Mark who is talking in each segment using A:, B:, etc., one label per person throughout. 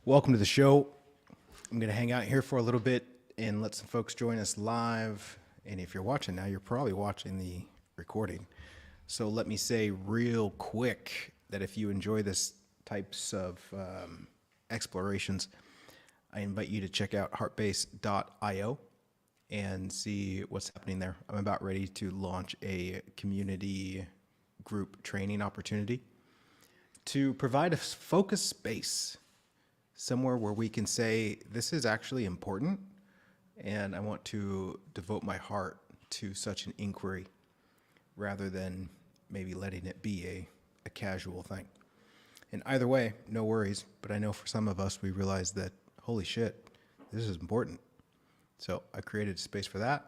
A: Welcome to the show. I'm going to hang out here for a little bit and let some folks join us live. And if you're watching now, you're probably watching the recording. So let me say real quick that if you enjoy this types of explorations, I invite you to check out heartbase.io and see what's happening there. I'm about ready to launch a community group training opportunity to provide a focused space, somewhere where we can say, this is actually important, and I want to devote my heart to such an inquiry rather than maybe letting it be a casual thing. And either way, no worries, but I know for some of us, we realize that, holy shit, this is important. So I created a space for that.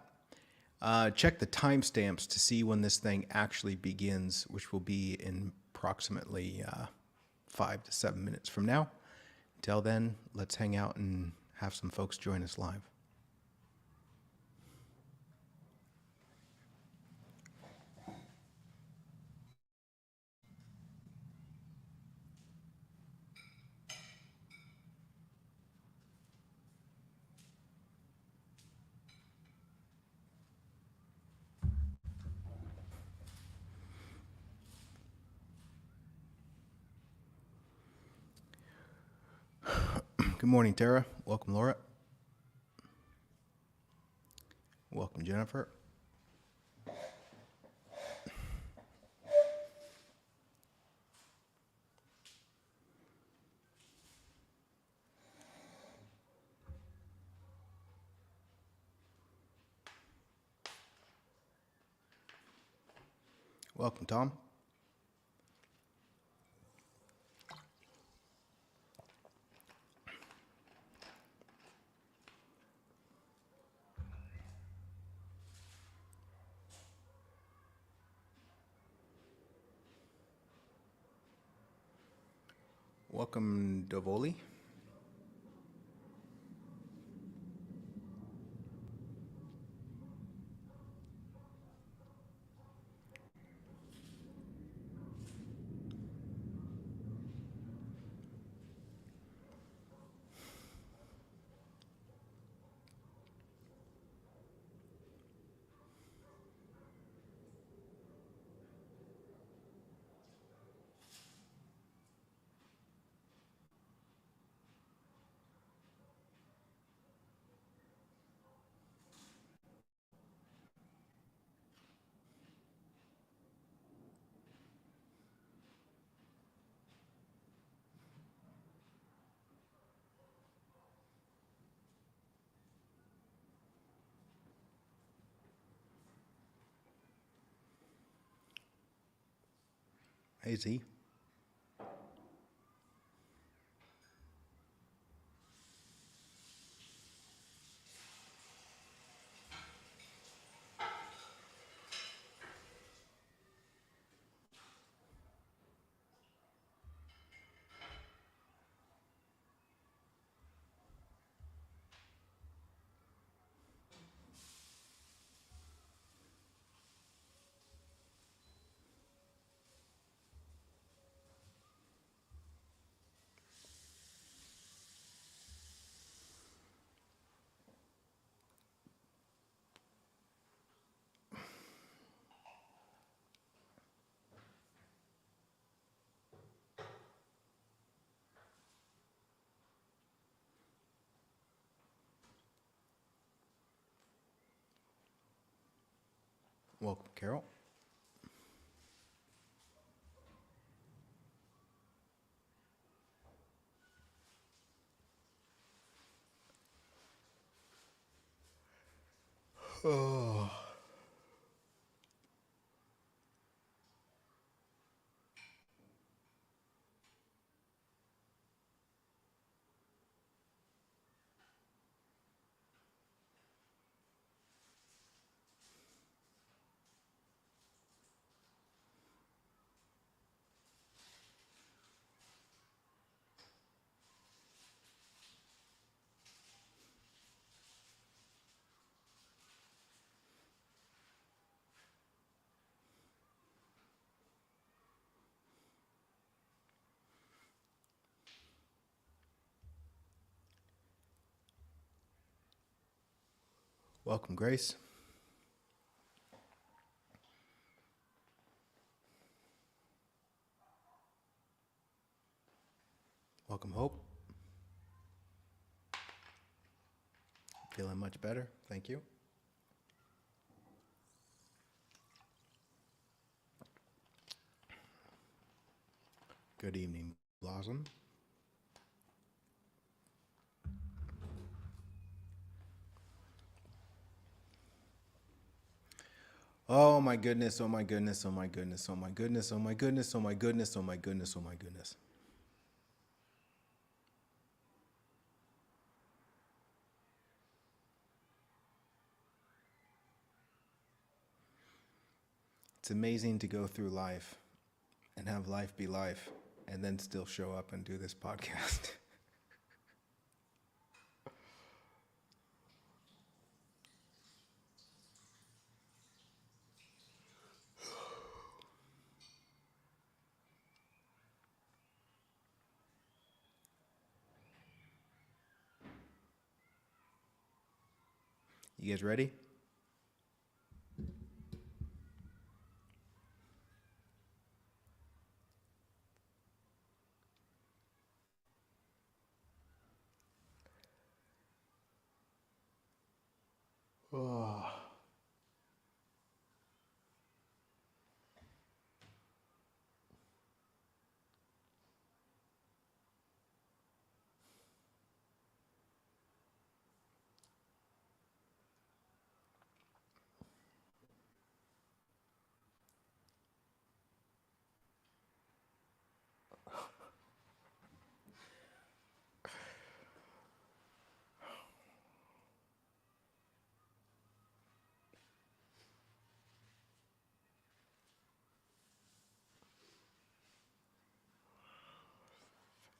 A: Check the timestamps to see when this thing actually begins, which will be in approximately 5 to 7 minutes from now. Until then, let's hang out and have some folks join us live. Good morning, Tara. Welcome, Laura. Welcome, Jennifer. Welcome, Tom. Welcome, Dovoli. Hey, Z. Welcome, Carol. Oh. Welcome, Grace. Welcome, Hope. Feeling much better. Thank you. Good evening, Blossom. Oh my goodness, oh my goodness, oh my goodness, oh my goodness, oh my goodness, oh my goodness, oh my goodness, oh my goodness. It's amazing to go through life and have life be life and then still show up and do this podcast. You guys ready? Oh.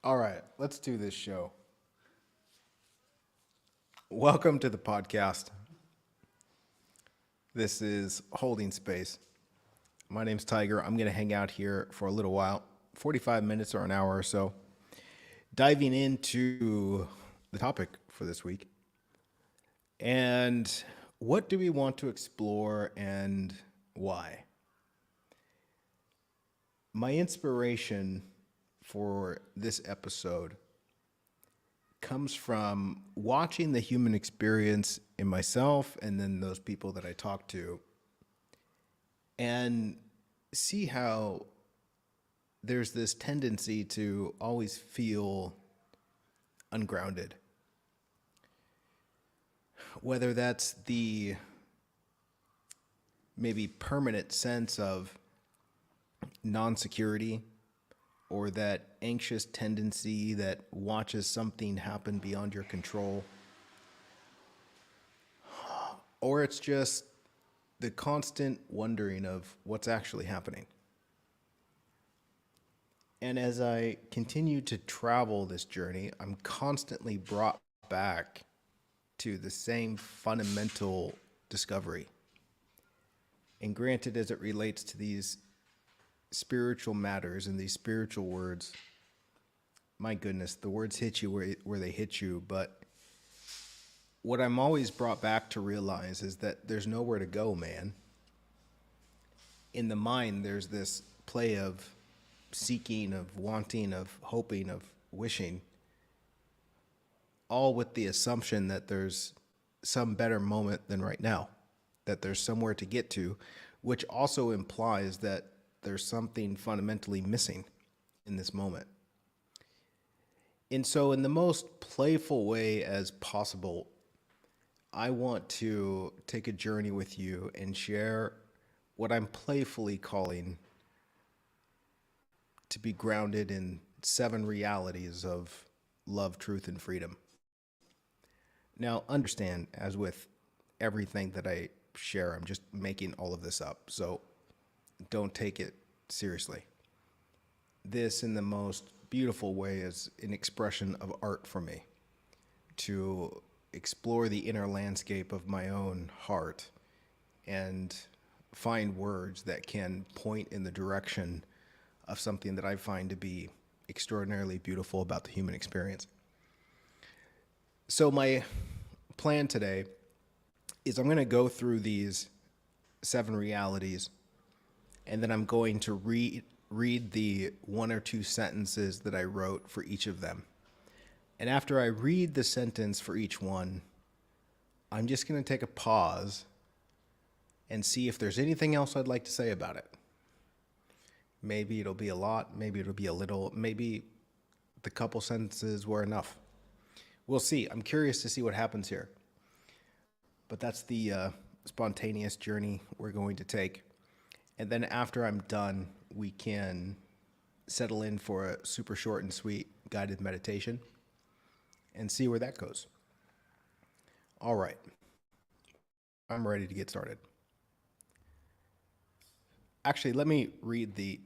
A: All right, let's do this show. Welcome to the podcast. This is Holding Space. My name's Tiger. I'm going to hang out here for a little while, 45 minutes or an hour or so, diving into the topic for this week. And what do we want to explore and why? My inspiration for this episode comes from watching the human experience in myself and then those people that I talk to, and see how there's this tendency to always feel ungrounded. Whether that's the maybe permanent sense of non-security, or that anxious tendency that watches something happen beyond your control, or it's just the constant wondering of what's actually happening. And as I continue to travel this journey, I'm constantly brought back to the same fundamental discovery. And granted, as it relates to these spiritual matters and these spiritual words, my goodness, the words hit you where they hit you. But what I'm always brought back to realize is that there's nowhere to go, man. In the mind, there's this play of seeking, of wanting, of hoping, of wishing, all with the assumption that there's some better moment than right now, that there's somewhere to get to, which also implies that there's something fundamentally missing in this moment. And so in the most playful way as possible, I want to take a journey with you and share what I'm playfully calling to be grounded in 7 realities of love, truth, and freedom. Now, understand, as with everything that I share, I'm just making all of this up. So don't take it seriously. This, in the most beautiful way, is an expression of art for me, to explore the inner landscape of my own heart and find words that can point in the direction of something that I find to be extraordinarily beautiful about the human experience. So my plan today is I'm going to go through these 7 realities, and then I'm going to read the 1 or 2 sentences that I wrote for each of them. And after I read the sentence for each one, I'm just going to take a pause and see if there's anything else I'd like to say about it. Maybe it'll be a lot, maybe it'll be a little, maybe the couple sentences were enough. We'll see. I'm curious to see what happens here. But that's the spontaneous journey we're going to take. And then after I'm done, we can settle in for a super short and sweet guided meditation and see where that goes. All right. I'm ready to get started. Actually, let me read the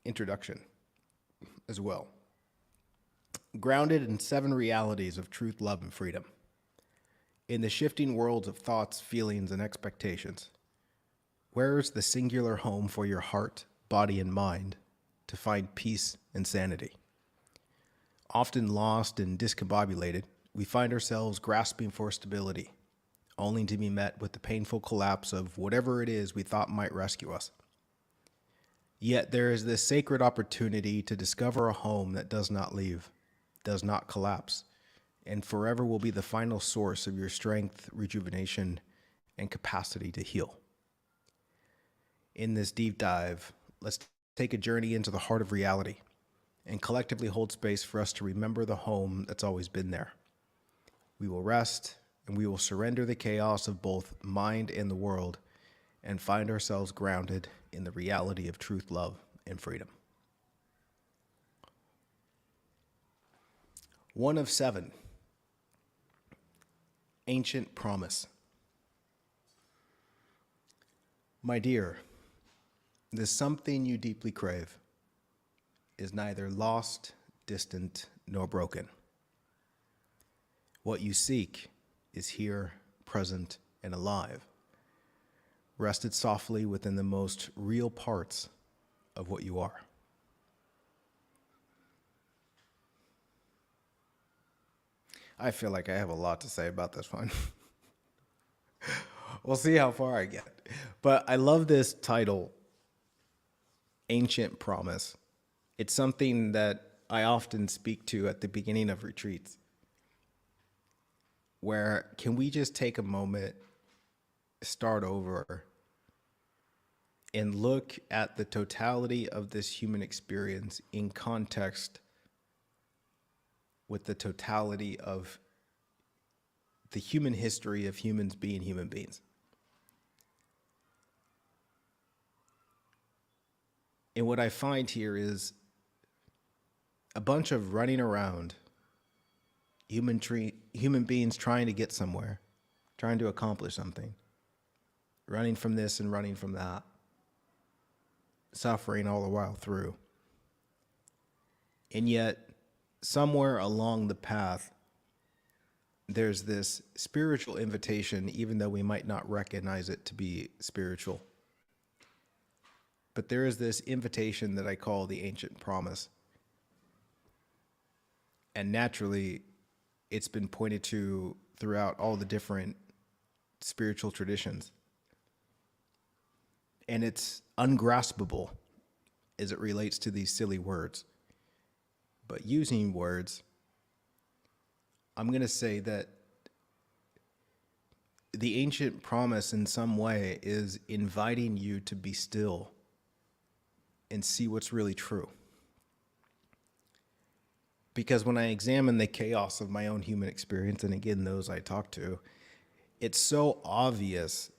A: introduction as well. Grounded in 7 realities of truth, love, and freedom. In the shifting worlds of thoughts, feelings, and expectations, where is the singular home for your heart, body, and mind to find peace and sanity? Often lost and discombobulated, we find ourselves grasping for stability, only to be met with the painful collapse of whatever it is we thought might rescue us. Yet there is this sacred opportunity to discover a home that does not leave, does not collapse, and forever will be the final source of your strength, rejuvenation, and capacity to heal. In this deep dive, let's take a journey into the heart of reality and collectively hold space for us to remember the home that's always been there. We will rest and we will surrender the chaos of both mind and the world and find ourselves grounded in the reality of truth, love, and freedom. 1 of 7. Ancient promise. My dear, the something you deeply crave is neither lost, distant, nor broken. What you seek is here, present, and alive, rested softly within the most real parts of what you are. I feel like I have a lot to say about this one. We'll see how far I get. But I love this title, Ancient Promise. It's something that I often speak to at the beginning of retreats, where can we just take a moment, start over, and look at the totality of this human experience in context with the totality of the human history of humans being human beings. And what I find here is a bunch of running around, human beings trying to get somewhere, trying to accomplish something, running from this and running from that, suffering all the while through. And yet, somewhere along the path, there's this spiritual invitation, even though we might not recognize it to be spiritual. But there is this invitation that I call the ancient promise. And naturally, it's been pointed to throughout all the different spiritual traditions. And it's ungraspable as it relates to these silly words. But using words, I'm going to say that the ancient promise in some way is inviting you to be still and see what's really true. Because when I examine the chaos of my own human experience, and again, those I talk to, it's so obvious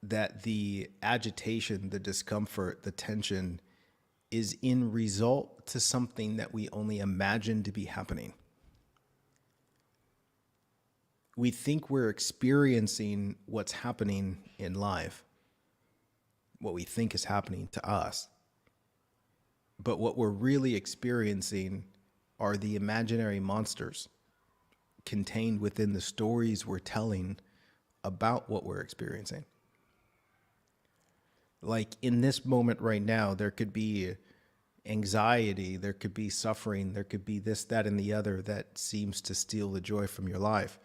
A: that the agitation, the discomfort, the tension is in result to something that we only imagine to be happening. We think we're experiencing what's happening in life, what we think is happening to us. But what we're really experiencing are the imaginary monsters contained within the stories we're telling about what we're experiencing. Like in this moment right now, there could be anxiety, there could be suffering, there could be this, that, and the other that seems to steal the joy from your life.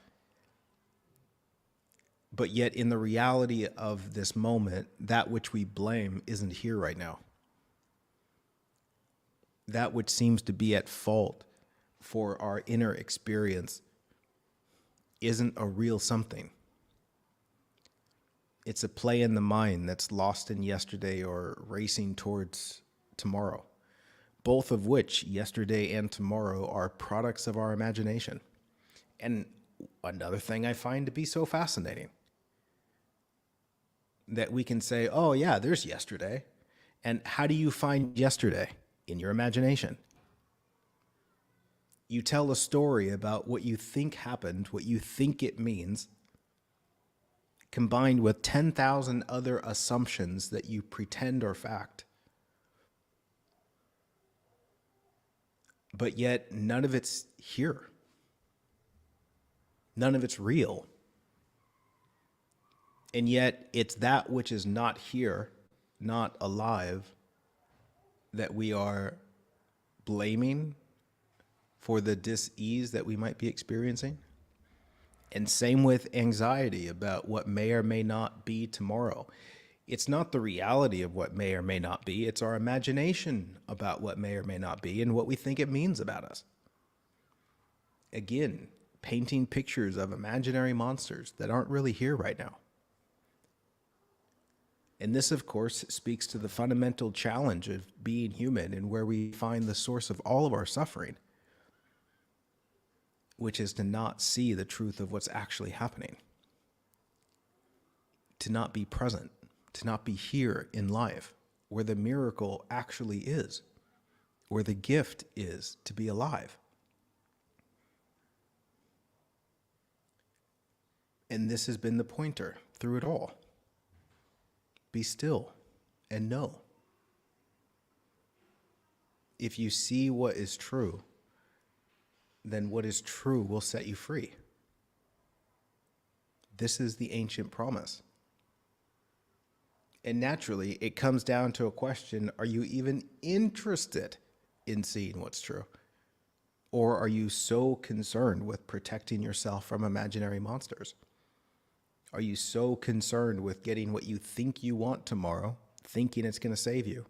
A: But yet, in the reality of this moment, that which we blame isn't here right now. That which seems to be at fault for our inner experience isn't a real something. It's a play in the mind that's lost in yesterday or racing towards tomorrow, both of which, yesterday and tomorrow, are products of our imagination. And another thing I find to be so fascinating, that we can say, oh yeah, there's yesterday. And how do you find yesterday? In your imagination. You tell a story about what you think happened, what you think it means, combined with 10,000 other assumptions that you pretend are fact. But yet none of it's here. None of it's real. And yet it's that which is not here, not alive, that we are blaming for the dis-ease that we might be experiencing. And same with anxiety about what may or may not be tomorrow. It's not the reality of what may or may not be. It's our imagination about what may or may not be and what we think it means about us. Again, painting pictures of imaginary monsters that aren't really here right now. And this, of course, speaks to the fundamental challenge of being human and where we find the source of all of our suffering, which is to not see the truth of what's actually happening, to not be present, to not be here in life, where the miracle actually is, where the gift is to be alive. And this has been the pointer through it all. Be still and know. If you see what is true, then what is true will set you free. This is the ancient promise. And naturally, it comes down to a question, are you even interested in seeing what's true? Or are you so concerned with protecting yourself from imaginary monsters? Are you so concerned with getting what you think you want tomorrow, thinking it's going to save you?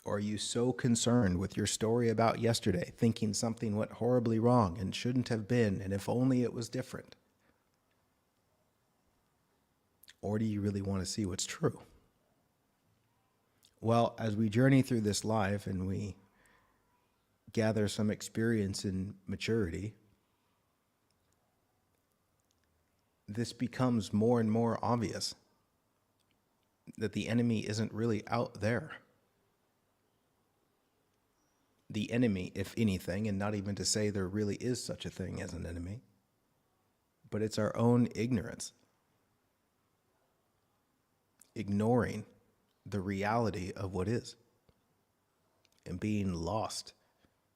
A: Or are you so concerned with your story about yesterday, thinking something went horribly wrong and shouldn't have been, and if only it was different? Or do you really want to see what's true? Well, as we journey through this life and we gather some experience and maturity, this becomes more and more obvious that the enemy isn't really out there. The enemy, if anything, and not even to say there really is such a thing as an enemy, but it's our own ignorance, ignoring the reality of what is, and being lost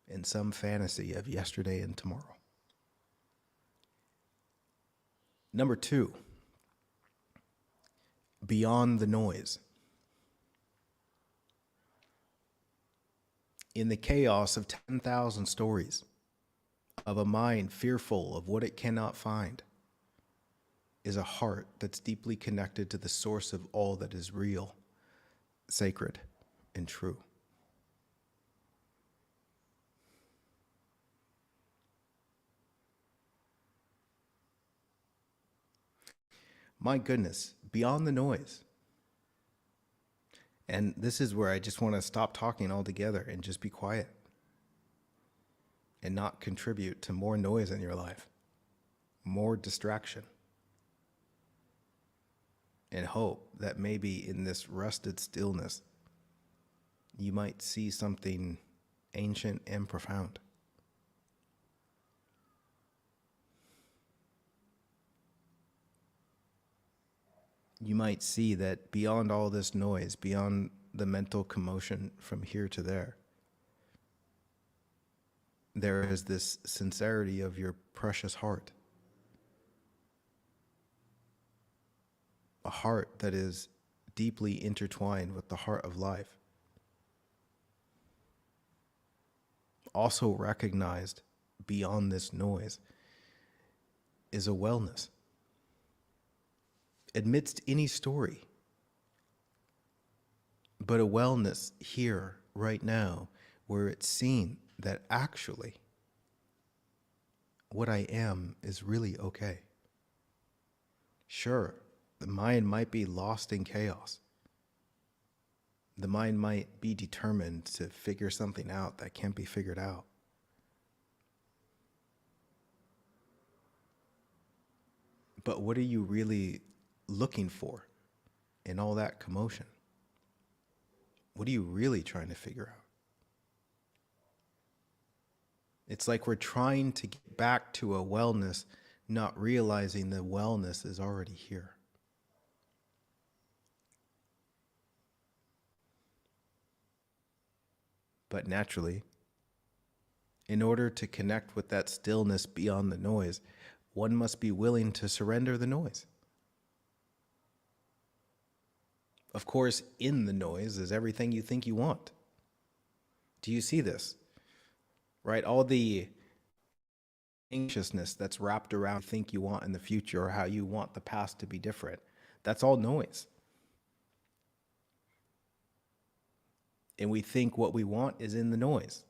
A: in some fantasy of yesterday and tomorrow. Number 2, beyond the noise. In the chaos of 10,000 stories, of a mind fearful of what it cannot find, is a heart that's deeply connected to the source of all that is real, sacred, and true. My goodness, beyond the noise. And this is where I just want to stop talking altogether and just be quiet and not contribute to more noise in your life, more distraction, and hope that maybe in this rested stillness, you might see something ancient and profound. You might see that beyond all this noise, beyond the mental commotion from here to there, there is this sincerity of your precious heart. A heart that is deeply intertwined with the heart of life. Also recognized beyond this noise is a wellness, amidst any story, but a wellness here, right now, where it's seen that actually what I am is really okay. Sure, the mind might be lost in chaos. The mind might be determined to figure something out that can't be figured out. But what are you really looking for in all that commotion? What are you really trying to figure out? It's like we're trying to get back to a wellness, not realizing the wellness is already here. But naturally, in order to connect with that stillness beyond the noise, one must be willing to surrender the noise. Of course, in the noise is everything you think you want. Do you see this? Right? All the anxiousness that's wrapped around what you think you want in the future or how you want the past to be different. That's all noise. And we think what we want is in the noise.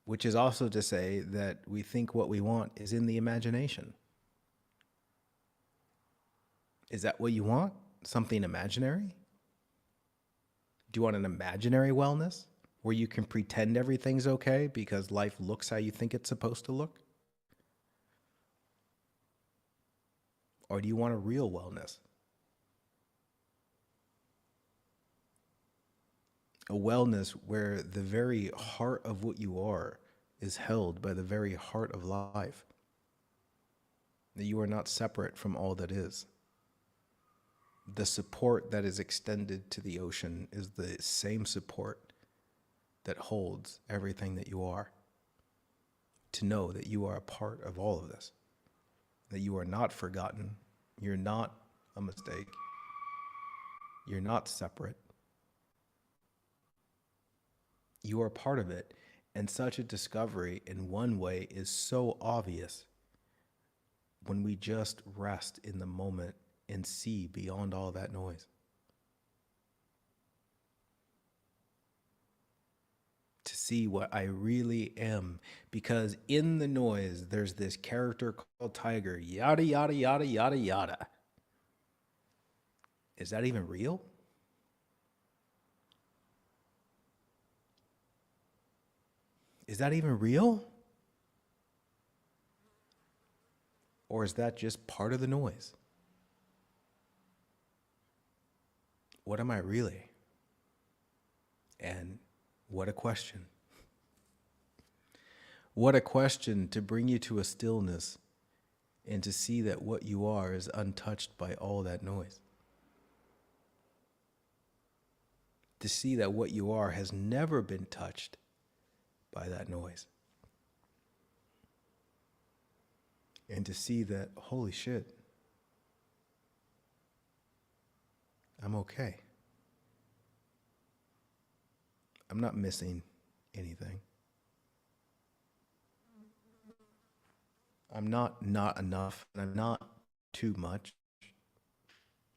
A: Which is also to say that we think what we want is in the imagination. Is that what you want? Something imaginary? Do you want an imaginary wellness where you can pretend everything's okay because life looks how you think it's supposed to look? Or do you want a real wellness? A wellness where the very heart of what you are is held by the very heart of life. That you are not separate from all that is. The support that is extended to the ocean is the same support that holds everything that you are. To know that you are a part of all of this. That you are not forgotten. You're not a mistake. You're not separate. You are part of it, and such a discovery in one way is so obvious when we just rest in the moment and see beyond all that noise. To see what I really am, because in the noise, there's this character called Tiger, yada, yada, yada, yada, yada. Is that even real? Is that even real? Or is that just part of the noise? What am I really? And what a question. What a question to bring you to a stillness and to see that what you are is untouched by all that noise. To see that what you are has never been touched by that noise. And to see that, holy shit, I'm okay. I'm not missing anything. I'm not enough, and I'm not too much.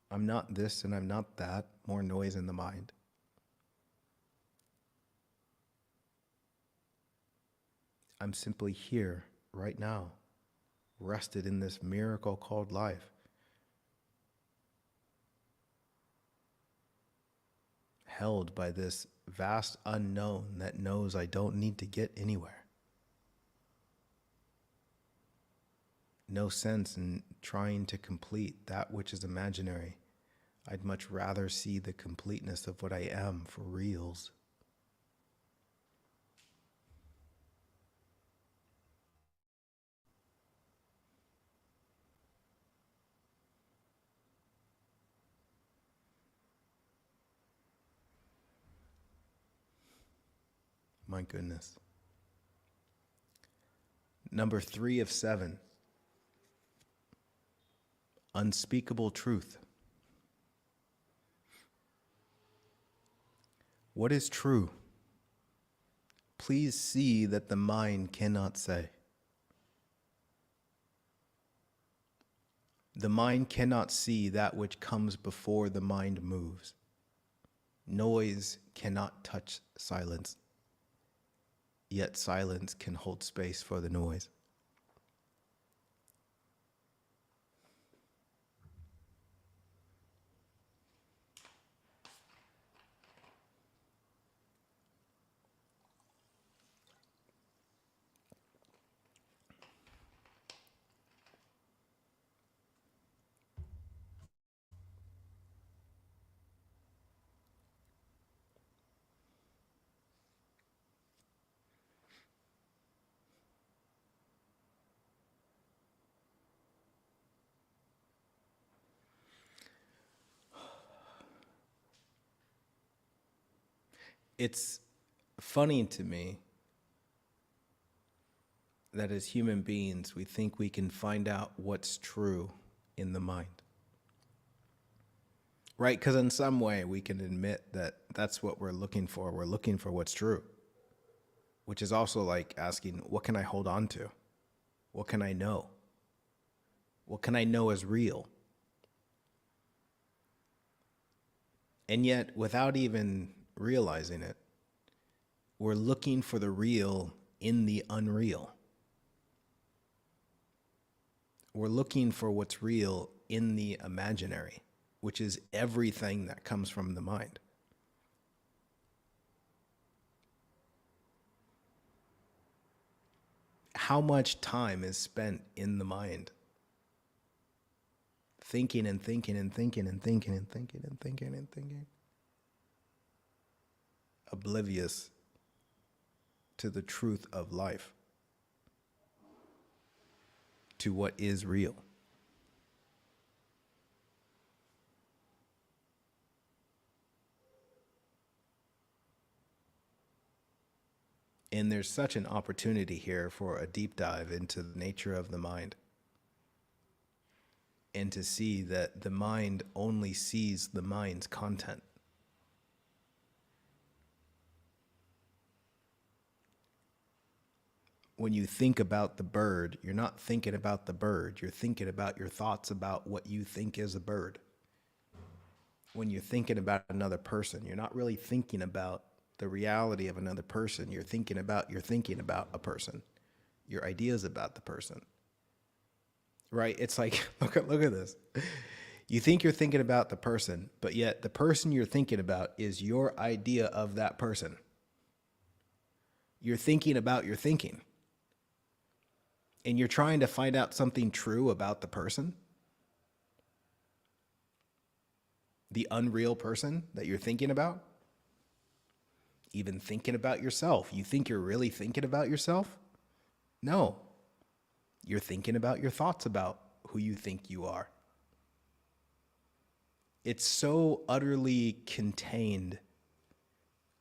A: I'm not this and I'm not that, more noise in the mind. I'm simply here, right now, rested in this miracle called life. Held by this vast unknown that knows I don't need to get anywhere. No sense in trying to complete that which is imaginary. I'd much rather see the completeness of what I am for reals. My goodness. Number 3 of 7. Unspeakable truth. What is true? Please see that the mind cannot say. The mind cannot see that which comes before the mind moves. Noise cannot touch silence, yet silence can hold space for the noise. It's funny to me that as human beings, we think we can find out what's true in the mind. Right? Because in some way we can admit that that's what we're looking for. We're looking for what's true, which is also like asking, what can I hold on to? What can I know? What can I know as real? And yet, without even realizing it, we're looking for the real in the unreal. We're looking for what's real in the imaginary, which is everything that comes from the mind. How much time is spent in the mind? Thinking and thinking and thinking and thinking and thinking and thinking and thinking. Oblivious to the truth of life, to what is real. And there's such an opportunity here for a deep dive into the nature of the mind, and to see that the mind only sees the mind's content. When you think about the bird, you're not thinking about the bird, you're thinking about your thoughts about what you think is a bird. When you're thinking about another person, you're not really thinking about the reality of another person, you're thinking about a person, your ideas about the person. Right? It's like, look at this. You think you're thinking about the person, but yet the person you're thinking about is your idea of that person. You're thinking about your thinking. And you're trying to find out something true about the person, the unreal person that you're thinking about. Even thinking about yourself. You think you're really thinking about yourself? No. You're thinking about your thoughts about who you think you are. It's so utterly contained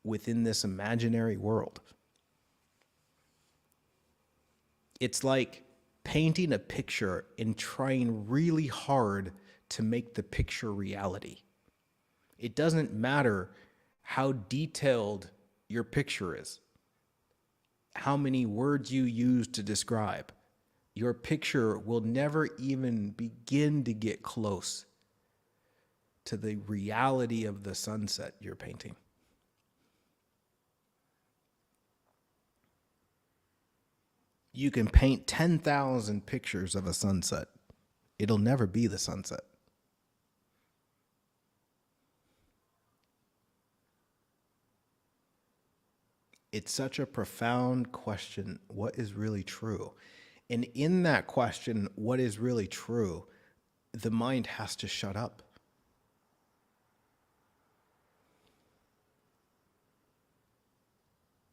A: within this imaginary world. It's like painting a picture and trying really hard to make the picture reality. It doesn't matter how detailed your picture is, how many words you use to describe. Your picture will never even begin to get close to the reality of the sunset you're painting. You can paint 10,000 pictures of a sunset. It'll never be the sunset. It's such a profound question, what is really true? And in that question, what is really true, the mind has to shut up.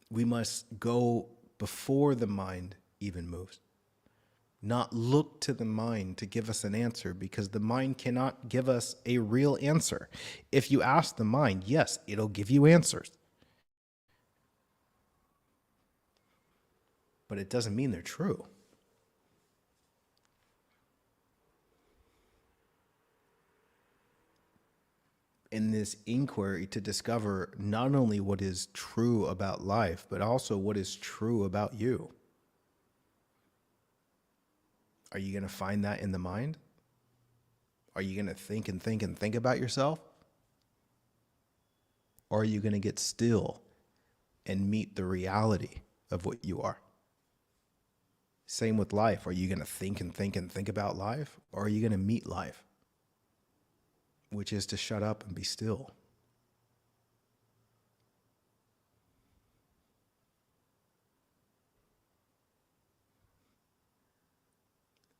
A: We must go before the mind even moves. Not look to the mind to give us an answer, because the mind cannot give us a real answer. If you ask the mind, yes, it'll give you answers. But it doesn't mean they're true. In this inquiry to discover not only what is true about life, but also what is true about you. Are you going to find that in the mind? Are you going to think and think and think about yourself? Or are you going to get still and meet the reality of what you are? Same with life. Are you going to think and think and think about life? Or are you going to meet life? Which is to shut up and be still.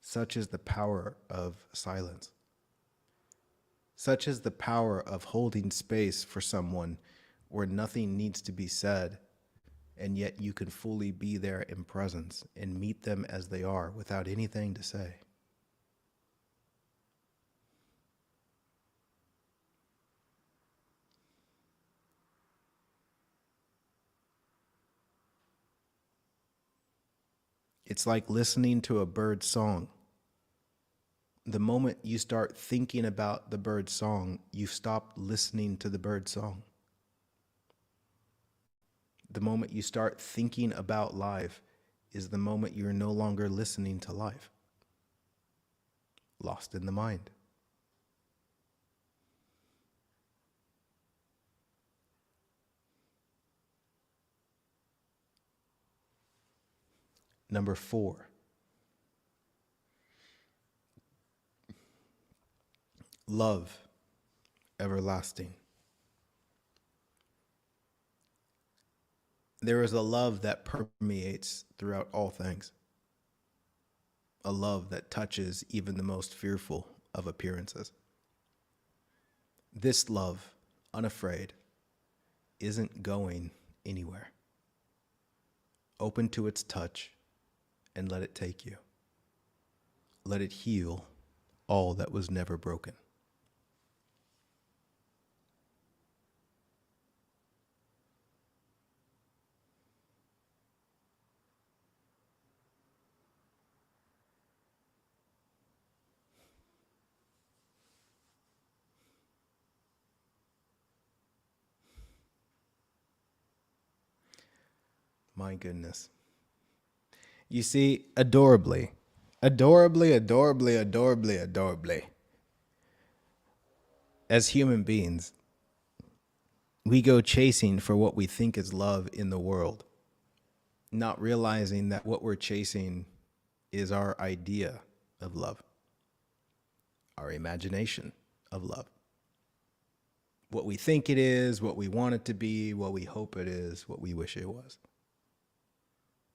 A: Such is the power of silence. Such is the power of holding space for someone where nothing needs to be said, and yet you can fully be there in presence and meet them as they are without anything to say. It's like listening to a bird's song. The moment you start thinking about the bird's song, you've stopped listening to the bird's song. The moment you start thinking about life is the moment you're no longer listening to life. Lost in the mind. Number 4. Love, everlasting. There is a love that permeates throughout all things. A love that touches even the most fearful of appearances. This love, unafraid, isn't going anywhere. Open to its touch and let it take you. Let it heal all that was never broken. My goodness. You see, adorably, as human beings, we go chasing for what we think is love in the world, not realizing that what we're chasing is our idea of love, our imagination of love. What we think it is, what we want it to be, what we hope it is, what we wish it was.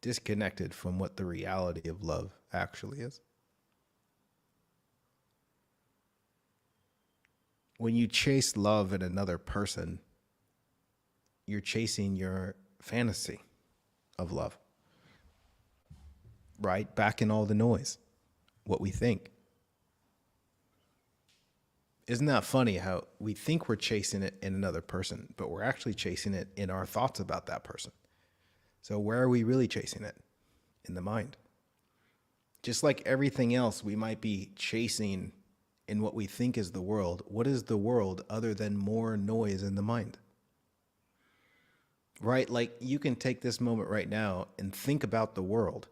A: Disconnected from what the reality of love actually is. When you chase love in another person, you're chasing your fantasy of love. Right? Back in all the noise, what we think. Isn't that funny how we think we're chasing it in another person, but we're actually chasing it in our thoughts about that person? So where are we really chasing it? In the mind. Just like everything else we might be chasing in what we think is the world, what is the world other than more noise in the mind? Right? Like you can take this moment right now and think about the world.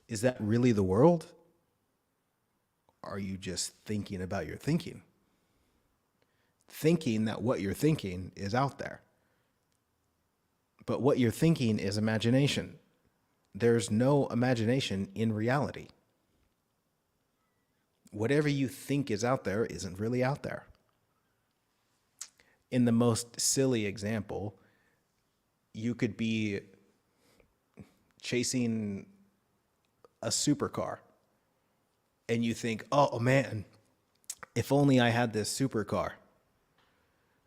A: Is that really the world? Are you just thinking about your thinking? Thinking that what you're thinking is out there. But what you're thinking is imagination. There's no imagination in reality. Whatever you think is out there isn't really out there. In the most silly example, you could be chasing a supercar and you think, oh man, if only I had this supercar.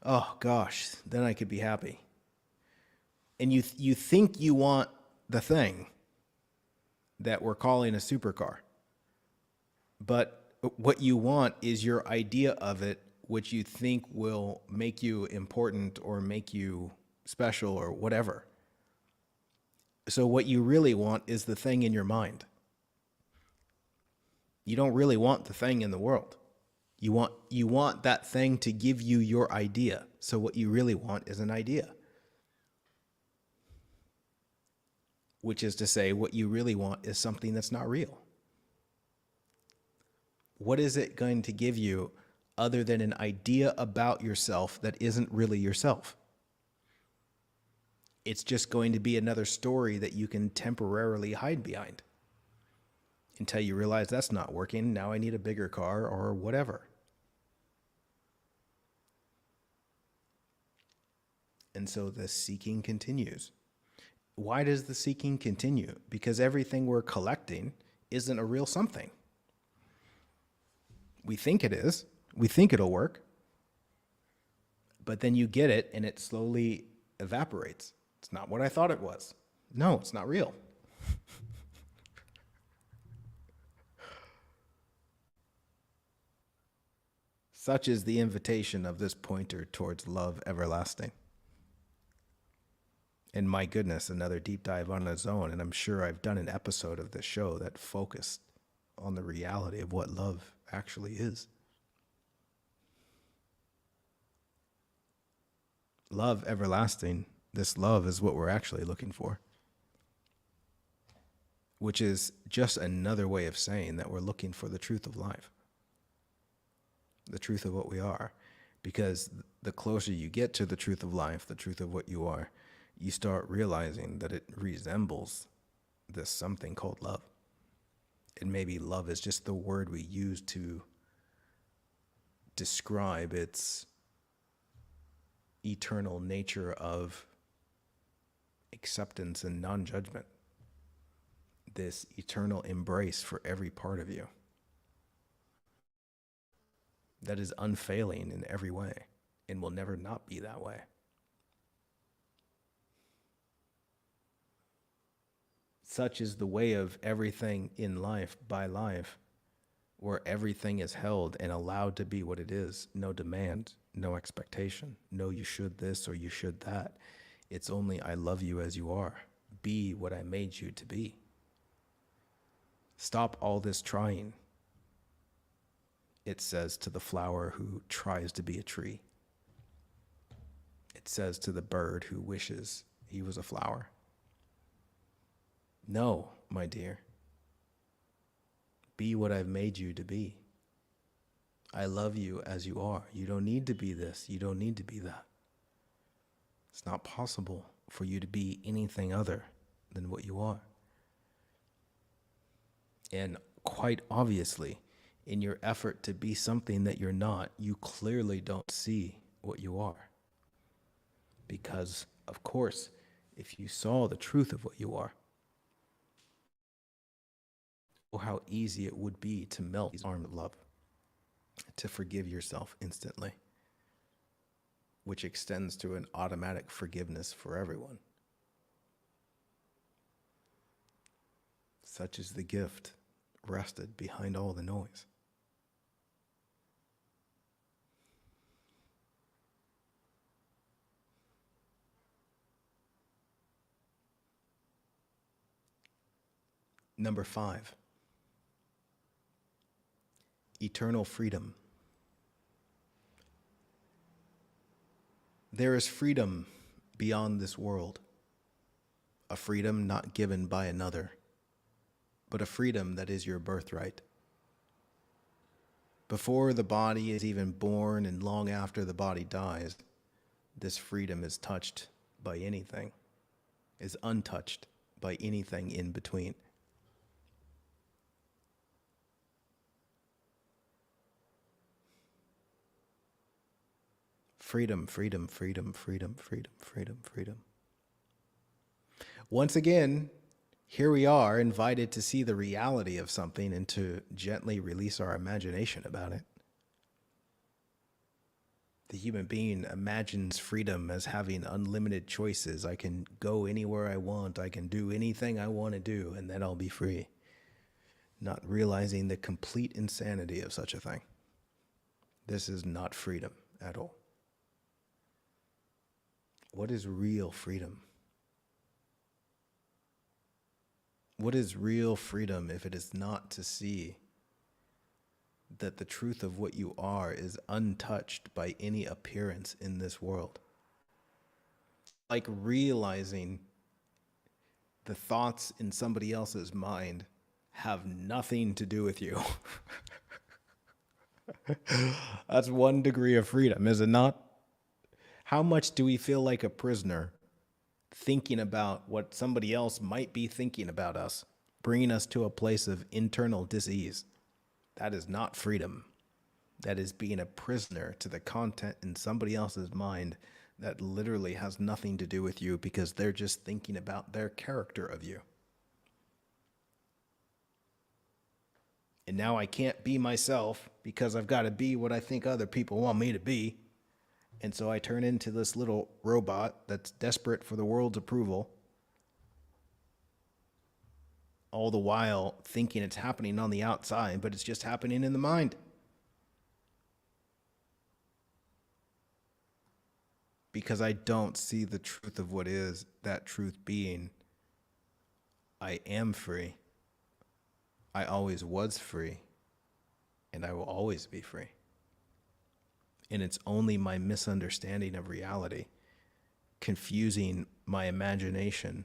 A: Oh gosh, then I could be happy. And you think you want the thing that we're calling a supercar. But what you want is your idea of it, which you think will make you important or make you special or whatever. So what you really want is the thing in your mind. You don't really want the thing in the world. You want that thing to give you your idea. So what you really want is an idea. Which is to say, what you really want is something that's not real. What is it going to give you other than an idea about yourself that isn't really yourself. It's just going to be another story that you can temporarily hide behind until you realize that's not working. Now I need a bigger car or whatever. And so the seeking continues. Why does the seeking continue? Because everything we're collecting isn't a real something. We think it is. We think it'll work. But then you get it and it slowly evaporates. It's not what I thought it was. No, it's not real. Such is the invitation of this pointer towards love everlasting. And my goodness, another deep dive on its own. And I'm sure I've done an episode of this show that focused on the reality of what love actually is. Love everlasting. This love is what we're actually looking for. Which is just another way of saying that we're looking for the truth of life. The truth of what we are. Because the closer you get to the truth of life, the truth of what you are, you start realizing that it resembles this something called love. And maybe love is just the word we use to describe its eternal nature of acceptance and non-judgment. This eternal embrace for every part of you that is unfailing in every way and will never not be that way. Such is the way of everything in life by life, where everything is held and allowed to be what it is. No demand, no expectation. No, you should this or you should that. It's only, I love you as you are. Be what I made you to be. Stop all this trying, it says to the flower who tries to be a tree. It says to the bird who wishes he was a flower. No, my dear. Be what I've made you to be. I love you as you are. You don't need to be this. You don't need to be that. It's not possible for you to be anything other than what you are. And quite obviously, in your effort to be something that you're not, you clearly don't see what you are. Because, of course, if you saw the truth of what you are, how easy it would be to melt these arms of love, to forgive yourself instantly, which extends to an automatic forgiveness for everyone. Such is the gift rested behind all the noise. Number 5. Eternal freedom. There is freedom beyond this world, a freedom not given by another, but a freedom that is your birthright. Before the body is even born and long after the body dies, this freedom is touched by anything, is untouched by anything in between. Freedom, freedom, freedom, freedom, freedom, freedom, freedom. Once again, here we are, invited to see the reality of something and to gently release our imagination about it. The human being imagines freedom as having unlimited choices. I can go anywhere I want. I can do anything I want to do, and then I'll be free. Not realizing the complete insanity of such a thing. This is not freedom at all. What is real freedom? What is real freedom if it is not to see that the truth of what you are is untouched by any appearance in this world? Like realizing the thoughts in somebody else's mind have nothing to do with you. That's 1 degree of freedom, is it not? How much do we feel like a prisoner thinking about what somebody else might be thinking about us, bringing us to a place of internal dis-ease? That is not freedom. That is being a prisoner to the content in somebody else's mind that literally has nothing to do with you because they're just thinking about their character of you. And now I can't be myself because I've got to be what I think other people want me to be. And so I turn into this little robot that's desperate for the world's approval, all the while thinking it's happening on the outside, but it's just happening in the mind. Because I don't see the truth of what is, that truth being, I am free. I always was free, and I will always be free. And it's only my misunderstanding of reality, confusing my imagination,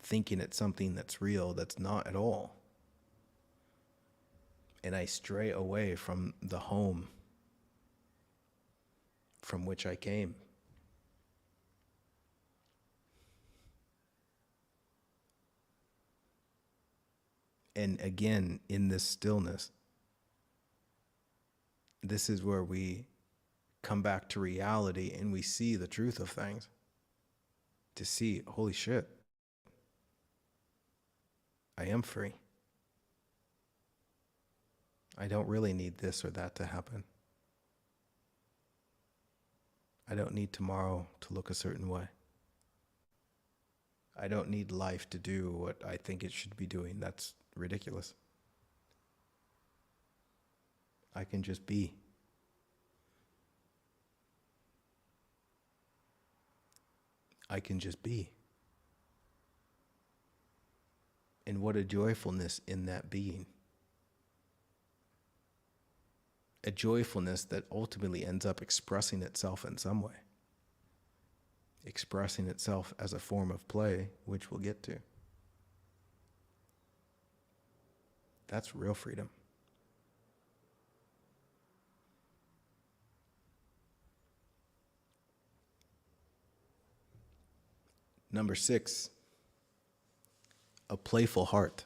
A: thinking it's something that's real that's not at all. And I stray away from the home from which I came. And again, in this stillness, this is where we come back to reality and we see the truth of things. To see, holy shit, I am free. I don't really need this or that to happen. I don't need tomorrow to look a certain way. I don't need life to do what I think it should be doing. That's ridiculous. I can just be. I can just be. And what a joyfulness in that being. A joyfulness that ultimately ends up expressing itself in some way. Expressing itself as a form of play, which we'll get to. That's real freedom. Number 6, a playful heart.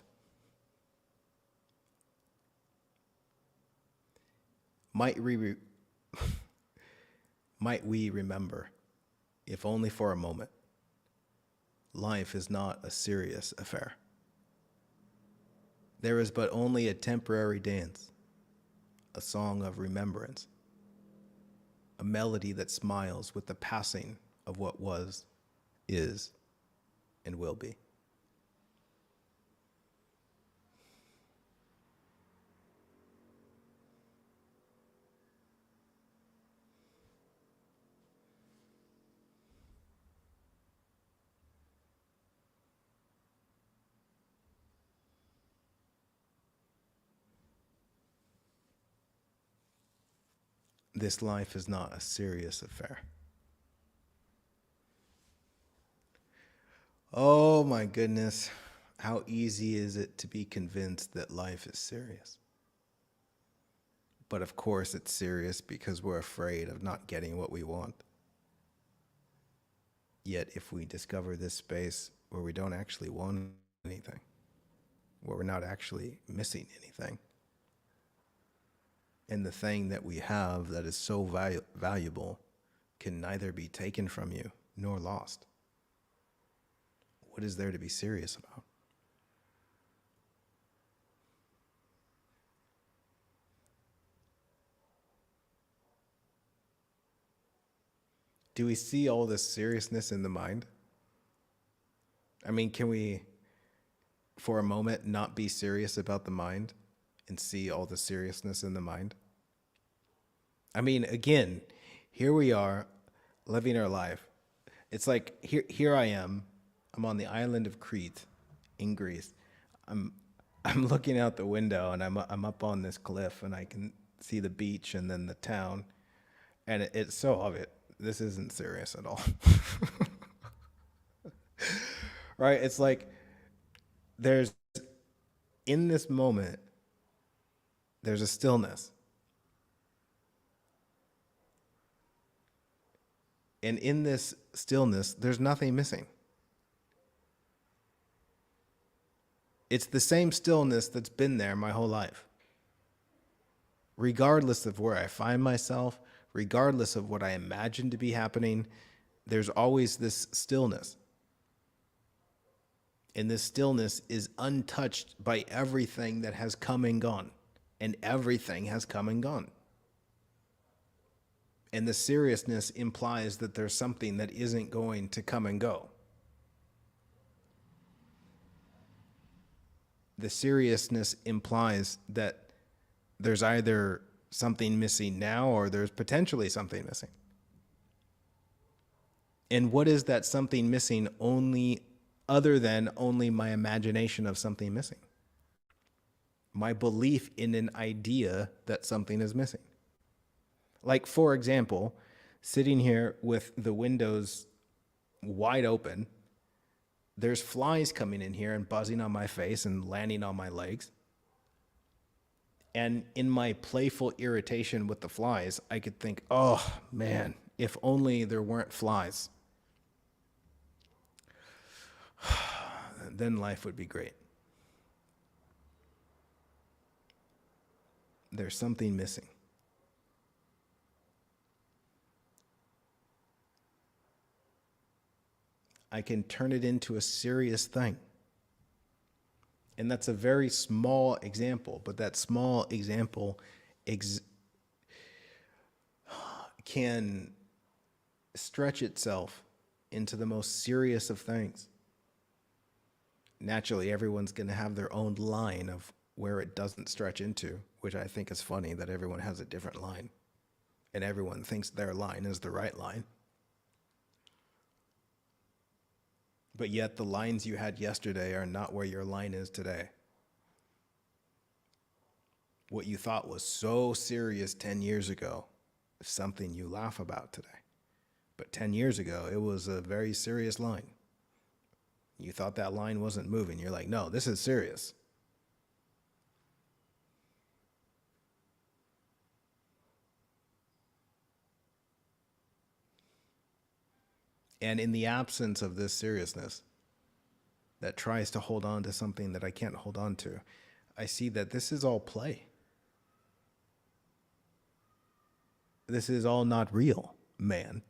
A: Might we remember, if only for a moment, life is not a serious affair. There is but only a temporary dance, a song of remembrance, a melody that smiles with the passing of what was, is, and will be. This life is not a serious affair. Oh my goodness, how easy is it to be convinced that life is serious? But of course it's serious because we're afraid of not getting what we want. Yet if we discover this space where we don't actually want anything, where we're not actually missing anything, and the thing that we have that is so valuable can neither be taken from you nor lost, what is there to be serious about? Do we see all this seriousness in the mind? I mean, can we, for a moment, not be serious about the mind and see all the seriousness in the mind? I mean, again, here we are living our life. It's like, here I am. I'm on the island of Crete in Greece. I'm looking out the window and I'm up on this cliff and I can see the beach and then the town. And it's so obvious. This isn't serious at all. Right? It's like in this moment, there's a stillness. And in this stillness, there's nothing missing. It's the same stillness that's been there my whole life. Regardless of where I find myself, regardless of what I imagine to be happening, there's always this stillness. And this stillness is untouched by everything that has come and gone. And everything has come and gone. And the seriousness implies that there's something that isn't going to come and go. The seriousness implies that there's either something missing now or there's potentially something missing. And what is that something missing other than only my imagination of something missing? My belief in an idea that something is missing. Like, for example, sitting here with the windows wide open, there's flies coming in here and buzzing on my face and landing on my legs. And in my playful irritation with the flies, I could think, oh man, if only there weren't flies. Then life would be great. There's something missing. I can turn it into a serious thing. And that's a very small example, but that small example can stretch itself into the most serious of things. Naturally, everyone's going to have their own line of where it doesn't stretch into, which I think is funny that everyone has a different line. And everyone thinks their line is the right line. But yet the lines you had yesterday are not where your line is today. What you thought was so serious 10 years ago is something you laugh about today. But 10 years ago, it was a very serious line. You thought that line wasn't moving. You're like, no, this is serious. And in the absence of this seriousness that tries to hold on to something that I can't hold on to, I see that this is all play. This is all not real, man.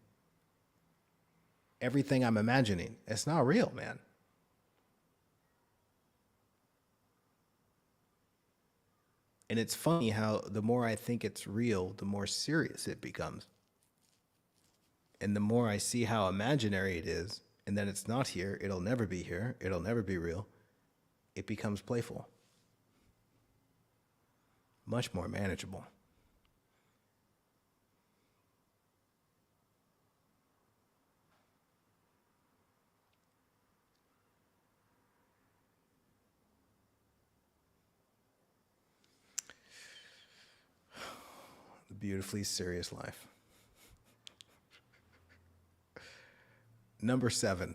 A: Everything I'm imagining, it's not real, man. And it's funny how the more I think it's real, the more serious it becomes. And the more I see how imaginary it is, and that it's not here, it'll never be here, it'll never be real, it becomes playful. Much more manageable. The beautifully serious life. Number 7,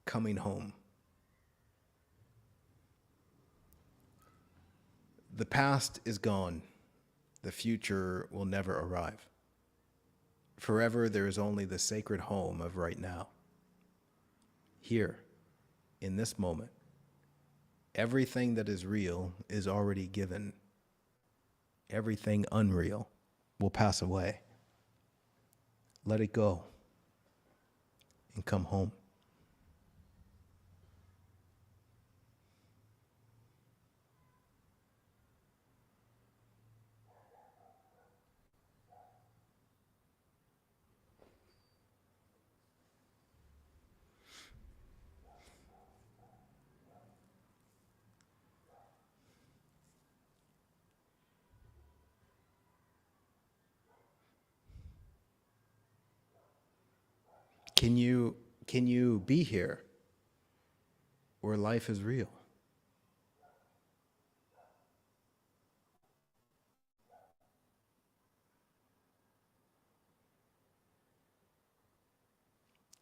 A: coming home. The past is gone. The future will never arrive. Forever there is only the sacred home of right now. Here, in this moment, everything that is real is already given. Everything unreal will pass away. Let it go. And come home. Can you be here where life is real?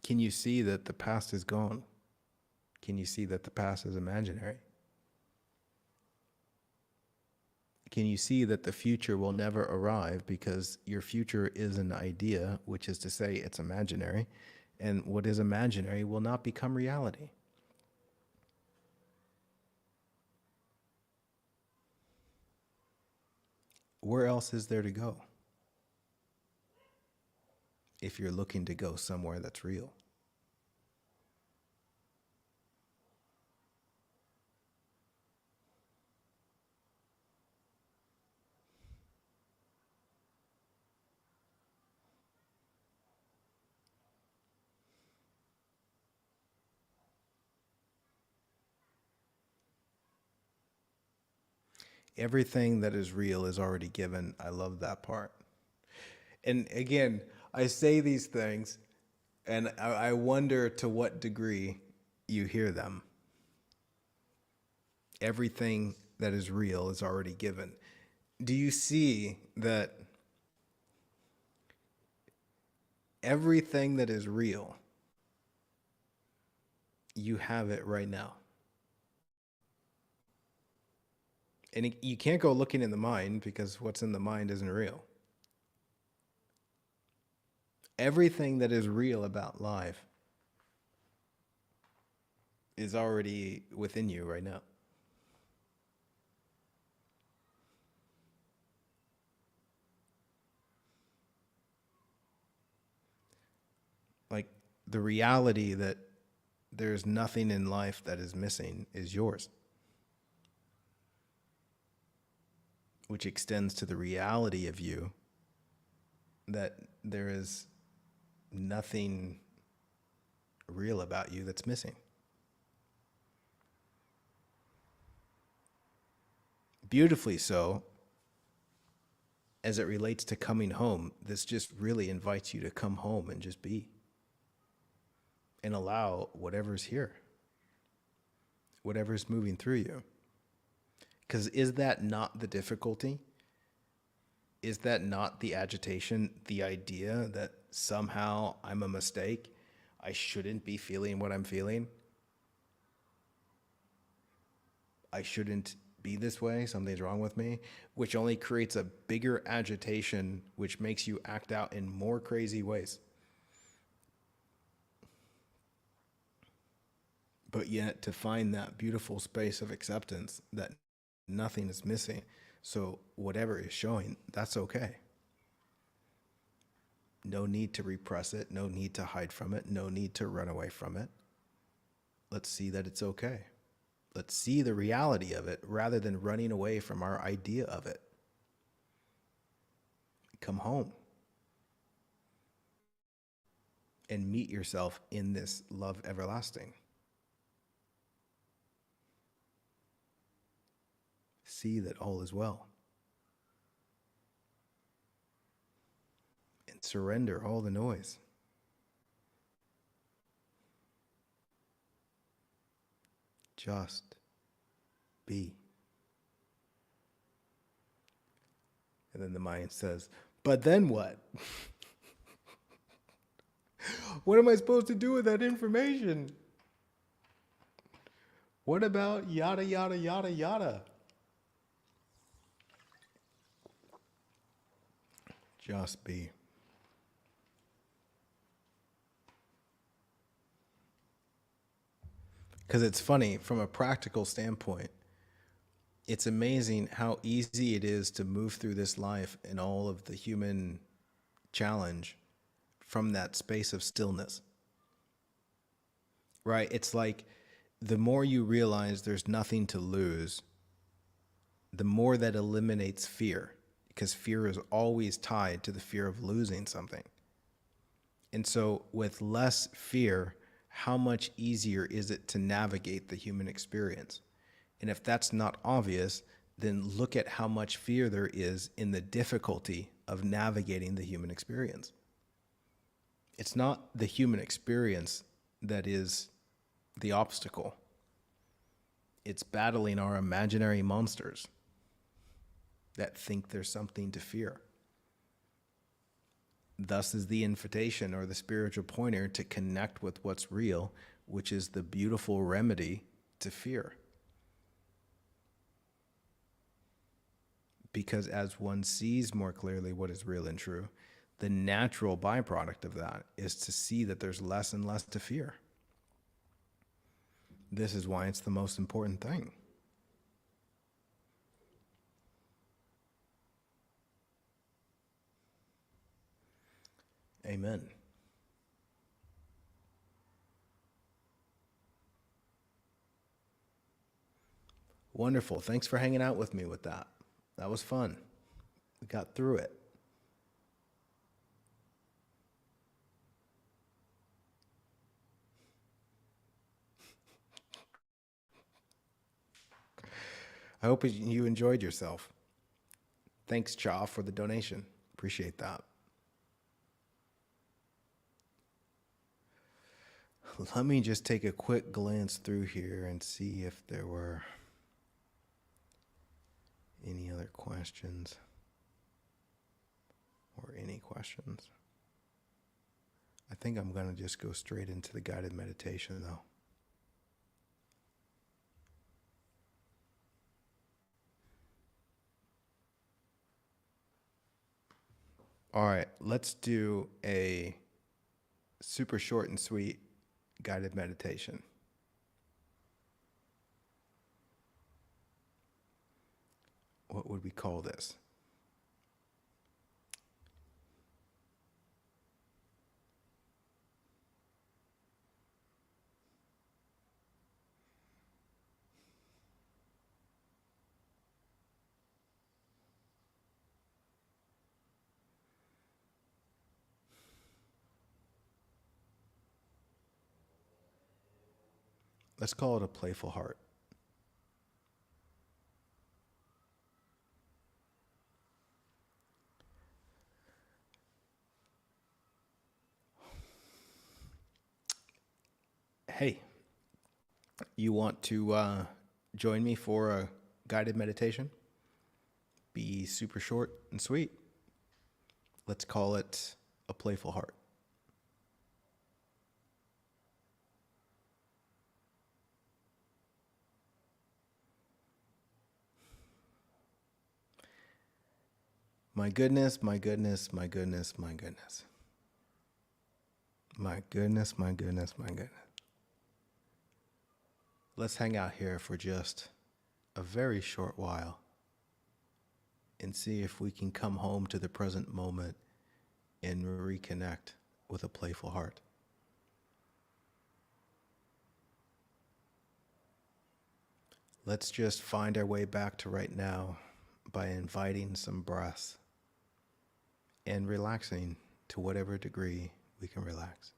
A: Can you see that the past is gone? Can you see that the past is imaginary? Can you see that the future will never arrive because your future is an idea, which is to say it's imaginary, and what is imaginary will not become reality? Where else is there to go if you're looking to go somewhere that's real? Everything that is real is already given. I love that part. And again, I say these things and I wonder to what degree you hear them. Everything that is real is already given. Do you see that everything that is real, you have it right now? And you can't go looking in the mind because what's in the mind isn't real. Everything that is real about life is already within you right now. Like the reality that there's nothing in life that is missing is yours, which extends to the reality of you that there is nothing real about you that's missing. Beautifully so, as it relates to coming home, this just really invites you to come home and just be. And allow whatever's here, whatever's moving through you. Because is that not the difficulty? Is that not the agitation, the idea that somehow I'm a mistake? I shouldn't be feeling what I'm feeling? I shouldn't be this way, something's wrong with me, which only creates a bigger agitation, which makes you act out in more crazy ways. But yet to find that beautiful space of acceptance that nothing is missing. So whatever is showing, that's okay. No need to repress it. No need to hide from it. No need to run away from it. Let's see that it's okay. Let's see the reality of it rather than running away from our idea of it. Come home and meet yourself in this love everlasting. See that all is well. And surrender all the noise. Just be. And then the mind says, but then what? What am I supposed to do with that information? What about yada, yada, yada, yada? Just be. Because it's funny, from a practical standpoint, it's amazing how easy it is to move through this life and all of the human challenge from that space of stillness. Right? It's like the more you realize there's nothing to lose, the more that eliminates fear. Because fear is always tied to the fear of losing something. And so with less fear, how much easier is it to navigate the human experience? And if that's not obvious, then look at how much fear there is in the difficulty of navigating the human experience. It's not the human experience that is the obstacle. It's battling our imaginary monsters that think there's something to fear. Thus is the invitation or the spiritual pointer to connect with what's real, which is the beautiful remedy to fear. Because as one sees more clearly what is real and true, the natural byproduct of that is to see that there's less and less to fear. This is why it's the most important thing. Amen. Wonderful. Thanks for hanging out with me with that. That was fun. We got through it. I hope you enjoyed yourself. Thanks, Cha, for the donation. Appreciate that. Let me just take a quick glance through here and see if there were any other questions or any questions. I think I'm going to just go straight into the guided meditation, though. All right, let's do a super short and sweet guided meditation. What would we call this? Let's call it a playful heart. Hey, you want to join me for a guided meditation? Be super short and sweet. Let's call it a playful heart. My goodness, my goodness, my goodness, my goodness. My goodness, my goodness, my goodness. Let's hang out here for just a very short while and see if we can come home to the present moment and reconnect with a playful heart. Let's just find our way back to right now by inviting some breath and relaxing to whatever degree we can relax.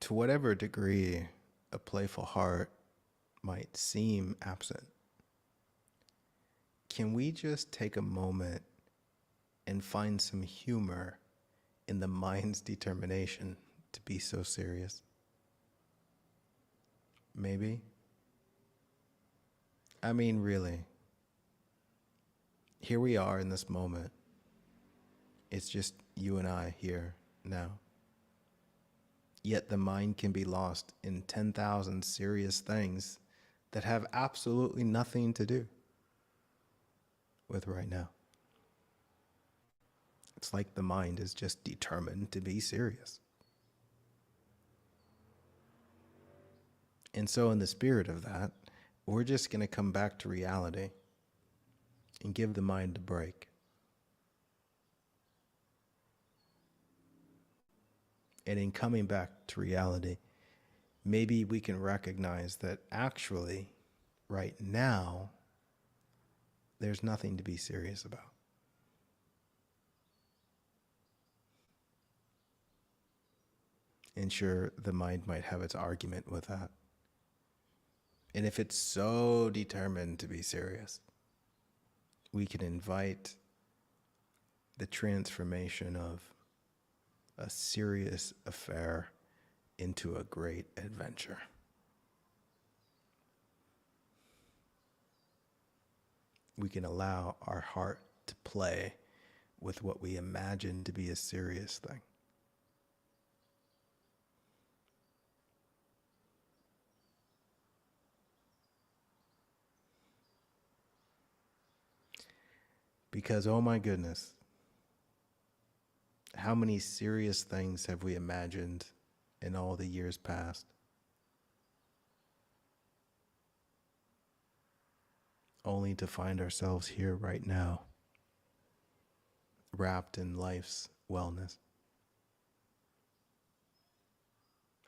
A: To whatever degree a playful heart might seem absent, can we just take a moment and find some humor in the mind's determination to be so serious? Maybe? I mean, really. Here we are in this moment. It's just you and I here now. Yet the mind can be lost in 10,000 serious things that have absolutely nothing to do with right now. It's like the mind is just determined to be serious. And so in the spirit of that, we're just going to come back to reality and give the mind a break. And in coming back to reality, maybe we can recognize that actually, right now, there's nothing to be serious about. And sure, the mind might have its argument with that. And if it's so determined to be serious, we can invite the transformation of a serious affair into a great adventure. We can allow our heart to play with what we imagine to be a serious thing. Because, oh my goodness, how many serious things have we imagined in all the years past? Only to find ourselves here right now, wrapped in life's wellness,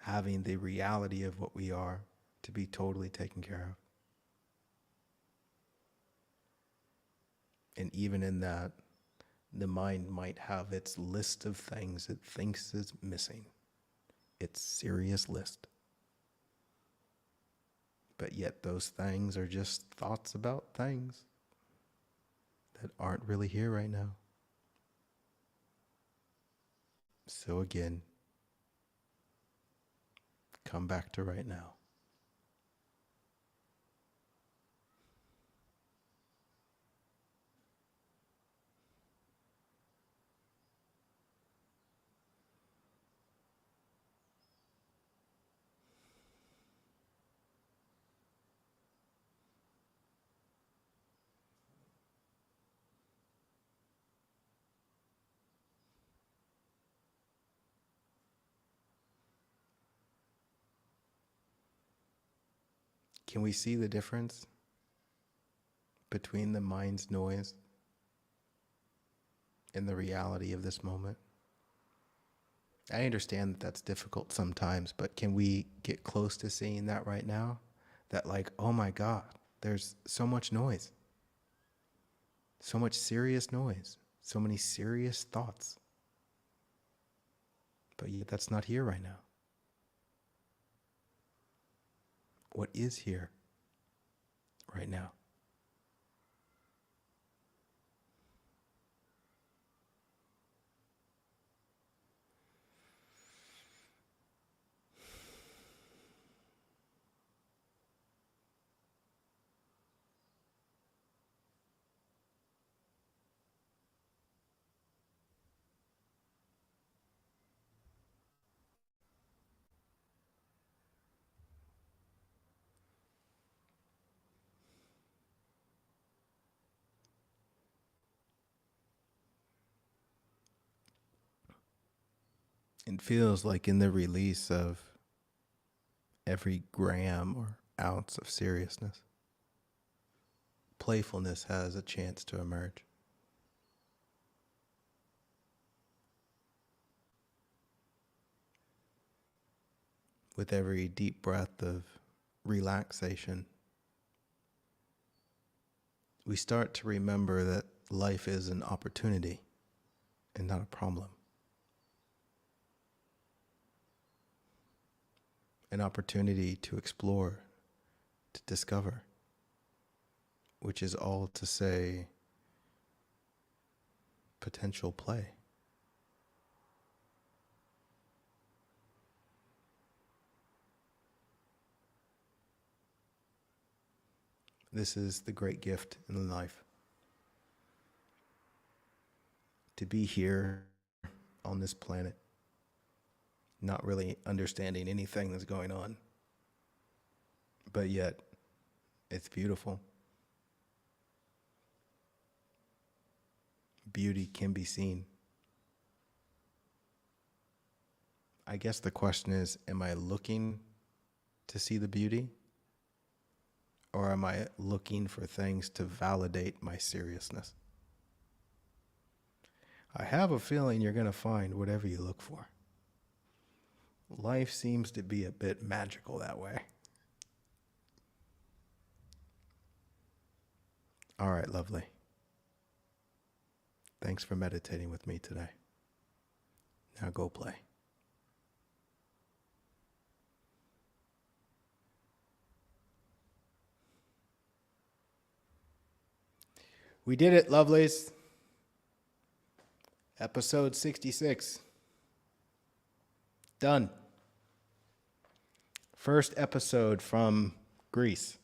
A: having the reality of what we are to be totally taken care of. And even in that, the mind might have its list of things it thinks is missing, its serious list. But yet those things are just thoughts about things that aren't really here right now. So again, come back to right now. Can we see the difference between the mind's noise and the reality of this moment? I understand that that's difficult sometimes, but can we get close to seeing that right now? That like, oh my God, there's so much noise, so much serious noise, so many serious thoughts. But yet that's not here right now. What is here right now? It feels like in the release of every gram or ounce of seriousness, playfulness has a chance to emerge. With every deep breath of relaxation, we start to remember that life is an opportunity and not a problem. An opportunity to explore, to discover, which is all to say potential play. This is the great gift in life. To be here on this planet, not really understanding anything that's going on, but yet it's beautiful. Beauty can be seen. I guess the question is, am I looking to see the beauty? Or am I looking for things to validate my seriousness? I have a feeling you're going to find whatever you look for. Life seems to be a bit magical that way. All right, lovely. Thanks for meditating with me today. Now go play. We did it, lovelies. Episode 66. Done. First episode from Greece.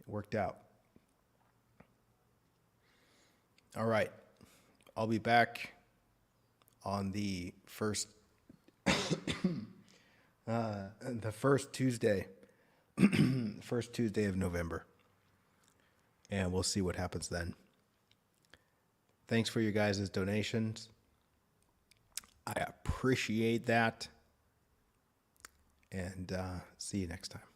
A: It worked out. All right. I'll be back on the first Tuesday, first Tuesday of November. And we'll see what happens then. Thanks for your guys' donations. I appreciate that. And see you next time.